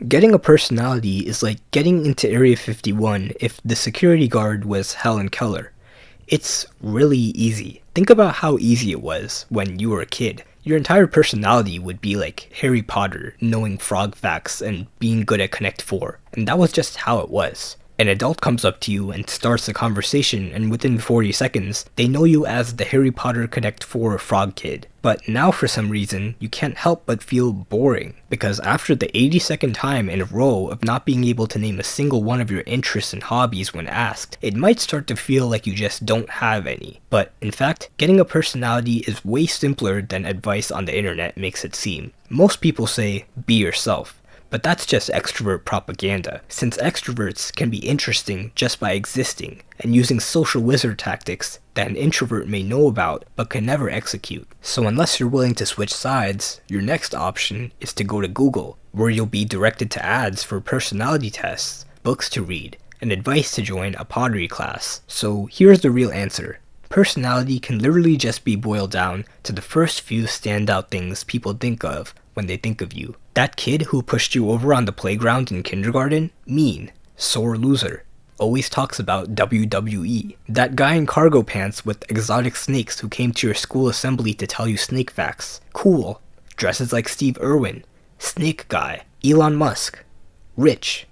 Getting a personality is like getting into Area 51 if the security guard was Helen Keller. It's really easy. Think about how easy it was when you were a kid. Your entire personality would be like Harry Potter, knowing frog facts and being good at Connect 4. And that was just how it was. An adult comes up to you and starts a conversation, and within 40 seconds, they know you as the Harry Potter Connect 4 frog kid. But now for some reason, you can't help but feel boring, because after the 82nd time in a row of not being able to name a single one of your interests and hobbies when asked, it might start to feel like you just don't have any. But in fact, getting a personality is way simpler than advice on the internet makes it seem. Most people say, be yourself. But that's just extrovert propaganda, since extroverts can be interesting just by existing and using social wizard tactics that an introvert may know about but can never execute. So unless you're willing to switch sides, your next option is to go to Google, where you'll be directed to ads for personality tests, books to read, and advice to join a pottery class. So here's the real answer. Personality can literally just be boiled down to the first few standout things people think of when they think of you. That kid who pushed you over on the playground in kindergarten? Mean. Sore loser. Always talks about WWE. That guy in cargo pants with exotic snakes who came to your school assembly to tell you snake facts? Cool. Dresses like Steve Irwin. Snake guy. Elon Musk. Rich.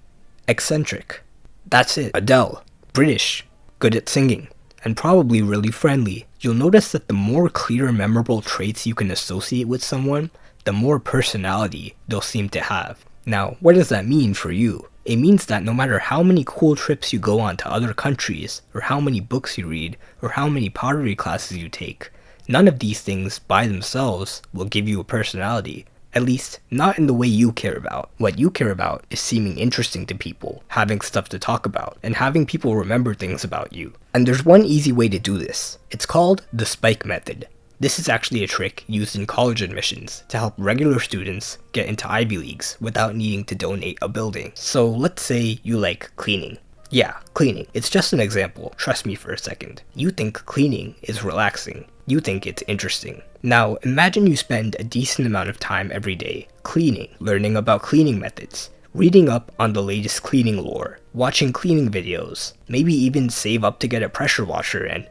Eccentric. That's it. Adele. British. Good at singing. And probably really friendly. You'll notice that the more clear, memorable traits you can associate with someone, the more personality they'll seem to have. Now, what does that mean for you? It means that no matter how many cool trips you go on to other countries, or how many books you read, or how many pottery classes you take, none of these things by themselves will give you a personality. At least, not in the way you care about. What you care about is seeming interesting to people, having stuff to talk about, and having people remember things about you. And there's one easy way to do this. It's called the spike method. This is actually a trick used in college admissions to help regular students get into Ivy Leagues without needing to donate a building. So let's say you like cleaning. Yeah, cleaning. It's just an example. Trust me for a second. You think cleaning is relaxing. You think it's interesting. Now, imagine you spend a decent amount of time every day cleaning, learning about cleaning methods, reading up on the latest cleaning lore, watching cleaning videos, maybe even save up to get a pressure washer and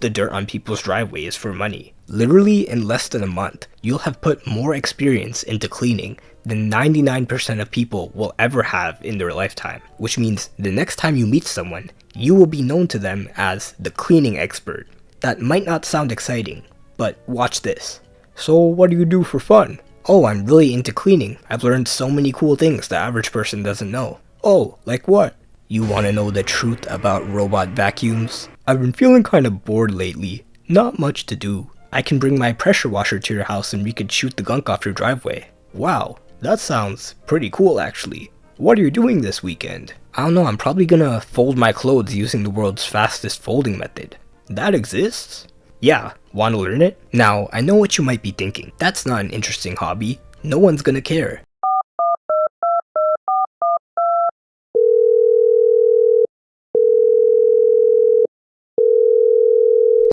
the dirt on people's driveways for money. Literally in less than a month, you'll have put more experience into cleaning than 99% of people will ever have in their lifetime, which means the next time you meet someone, you will be known to them as the cleaning expert. That might not sound exciting, but watch this. So what do you do for fun? Oh, I'm really into cleaning. I've learned so many cool things the average person doesn't know. Oh, like what? You want to know the truth about robot vacuums? I've been feeling kind of bored lately. Not much to do. I can bring my pressure washer to your house and we could shoot the gunk off your driveway. Wow, that sounds pretty cool actually. What are you doing this weekend? I don't know, I'm probably gonna fold my clothes using the world's fastest folding method. That exists? Yeah, wanna learn it? Now, I know what you might be thinking. That's not an interesting hobby. No one's gonna care.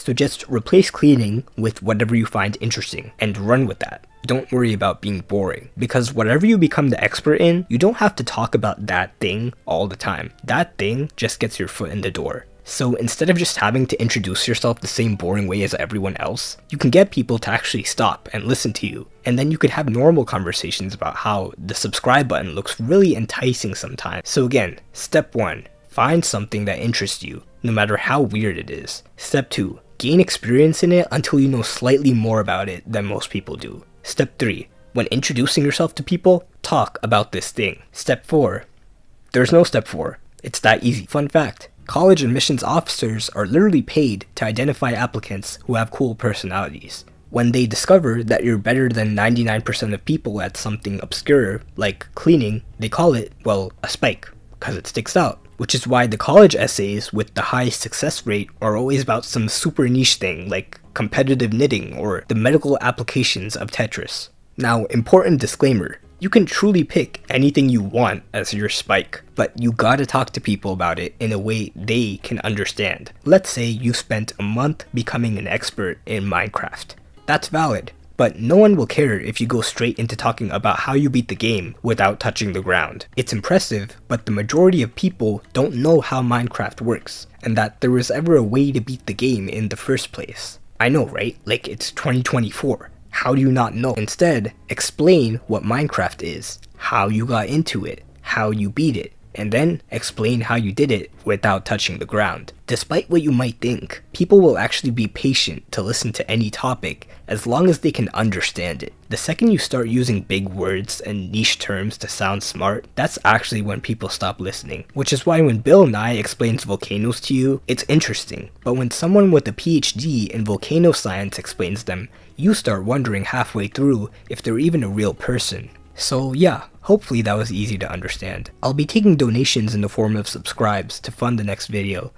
So just replace cleaning with whatever you find interesting and run with that. Don't worry about being boring, because whatever you become the expert in, you don't have to talk about that thing all the time. That thing just gets your foot in the door. So instead of just having to introduce yourself the same boring way as everyone else, you can get people to actually stop and listen to you. And then you could have normal conversations about how the subscribe button looks really enticing sometimes. So again, step 1, find something that interests you, no matter how weird it is. Step 2, gain experience in it until you know slightly more about it than most people do. Step 3, when introducing yourself to people, talk about this thing. Step 4, there's no step 4. It's that easy. Fun fact, college admissions officers are literally paid to identify applicants who have cool personalities. When they discover that you're better than 99% of people at something obscure, like cleaning, they call it, well, a spike, because it sticks out. Which is why the college essays with the highest success rate are always about some super niche thing like competitive knitting or the medical applications of Tetris. Now, important disclaimer, you can truly pick anything you want as your spike, but you gotta talk to people about it in a way they can understand. Let's say you spent a month becoming an expert in Minecraft. That's valid. but no one will care if you go straight into talking about how you beat the game without touching the ground. It's impressive, but the majority of people don't know how Minecraft works, and that there was ever a way to beat the game in the first place. I know, right? Like, it's 2024. How do you not know? Instead, explain what Minecraft is, how you got into it, how you beat it, and then explain how you did it without touching the ground. Despite what you might think, people will actually be patient to listen to any topic as long as they can understand it. The second you start using big words and niche terms to sound smart, that's actually when people stop listening. Which is why when Bill Nye explains volcanoes to you, it's interesting. But when someone with a PhD in volcano science explains them, you start wondering halfway through if they're even a real person. So yeah, hopefully that was easy to understand. I'll be taking donations in the form of subscribes to fund the next video,